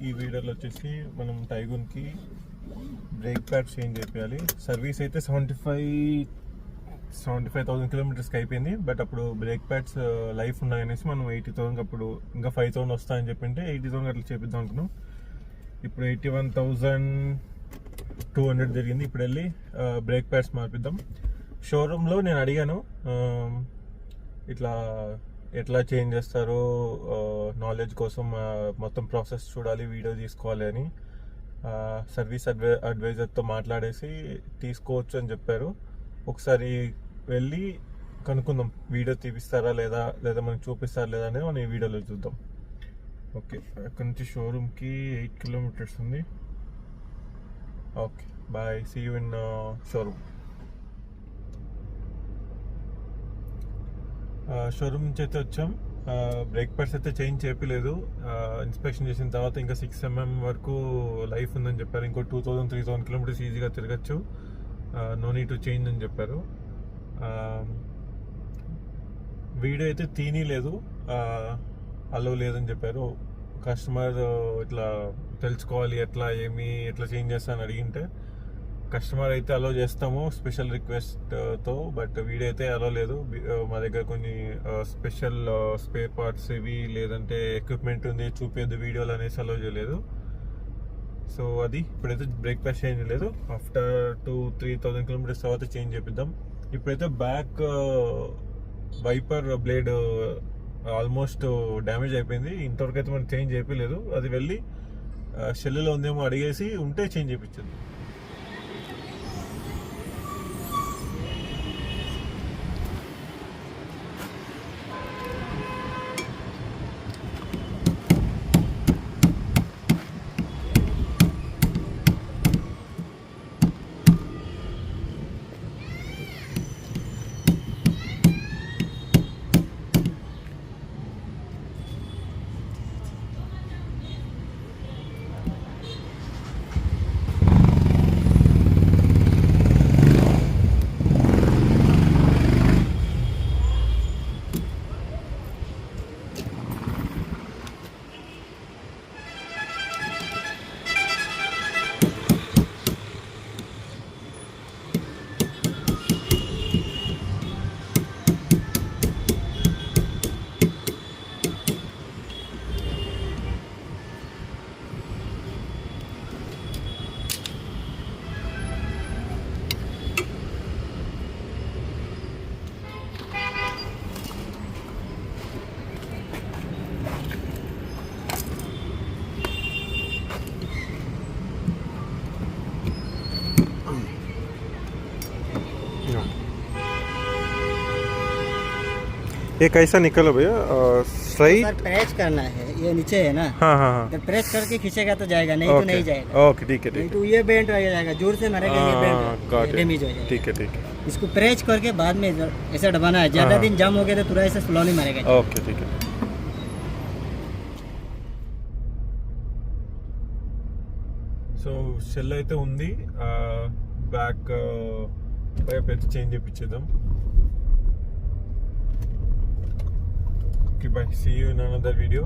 ఈ వీడియోలో వచ్చేసి మనం టైగూన్కి బ్రేక్ ప్యాడ్స్ చేంజ్ చేయాలి. సర్వీస్ అయితే 75,000 కిలోమీటర్స్కి అయిపోయింది. బట్ అప్పుడు బ్రేక్ ప్యాడ్స్ లైఫ్ ఉన్నాయనేసి మనం 80,000 అప్పుడు ఇంకా 5,000 వస్తాయని చెప్పింటే 80,000 అట్లా చేపిద్దాం అనుకున్నాం. ఇప్పుడు 81,200 జరిగింది. ఇప్పుడు వెళ్ళి బ్రేక్ ప్యాడ్స్ మార్పిద్దాం. షోరూంలో నేను అడిగాను ఇట్లా ఎట్లా చేంజ్ చేస్తారో నాలెడ్జ్ కోసం మొత్తం ప్రాసెస్ చూడాలి, వీడియో తీసుకోవాలి అని. సర్వీస్ అడ్వైజర్తో మాట్లాడేసి తీసుకోవచ్చు అని చెప్పారు. ఒకసారి వెళ్ళి కనుక్కుందాం, వీడియో తీపిస్తారా లేదా మనకి చూపిస్తారా లేదా అనేది మనం ఈ వీడియోలో చూద్దాం. ఓకే, అక్కడ నుంచి షోరూమ్కి 8 కిలోమీటర్స్ ఉంది. Okay, bye, see you in showroom. Showroom నుంచి అయితే వచ్చాం. బ్రేక్ ప్యాడ్స్ అయితే చేంజ్ చేయలేదు. ఇన్స్పెక్షన్ చేసిన తర్వాత ఇంకా 6 mm వరకు లైఫ్ ఉందని చెప్పారు. ఇంకో 2,000-3,000 కిలోమీటర్స్ ఈజీగా తిరగచ్చు. నో నీడ్ టు చేంజ్ అని చెప్పారు. వీడియో అయితే తీయలేదు, అలో లేదని చెప్పారు. కస్టమర్ ఇట్లా తెలుసుకోవాలి ఎట్లా చేంజ్ చేస్తా అని అడిగింటే కస్టమర్ అయితే అలో చేస్తాము స్పెషల్ రిక్వెస్ట్తో. బట్ వీడియో అయితే అలో లేదు. మా దగ్గర కొన్ని స్పెషల్ స్పేర్ పార్ట్స్ ఇవి లేదంటే ఎక్విప్మెంట్ ఉంది చూపేది వీడియోలు అనేసి అలో చేయలేదు. సో అది ఇప్పుడైతే బ్రేక్ ప్యాడ్ చేంజ్ లేదు. ఆఫ్టర్ 2,000-3,000 కిలోమీటర్స్ తర్వాత చేంజ్ చేపిద్దాం. ఇప్పుడైతే back wiper blade almost damage అయిపోయింది. ఇంతవరకు అయితే మనం చేంజ్ చేయలేదు. అది వెళ్ళి షెల్లులో ఉందేమో అడిగేసి ఉంటే చేంజ్ చేయించింది. ये कैसा निकला भैया? स्ट्राइट प्रेस करना है, ये नीचे है ना। हाँ हाँ तो प्रेस करके खींचेगा तो जाएगा, नहीं तो नहीं जाएगा। ओके, ठीक है नहीं तो ये बेंट हो जाएगा, जोर से मारेगा ये बेंट डैमेज हो जाएगा। ठीक है। इसको प्रेस करके बाद में ऐसा दबाना है। ज्यादा दिन जाम हो गया तो पूरा ऐसा स्लोली मारेगा। ओके, ठीक है। సో షెల్ అయితే ఉంది. బ్యాక్ పైప్ అయితే change చేయించేద్దాం. Okay, bye. See you in another video.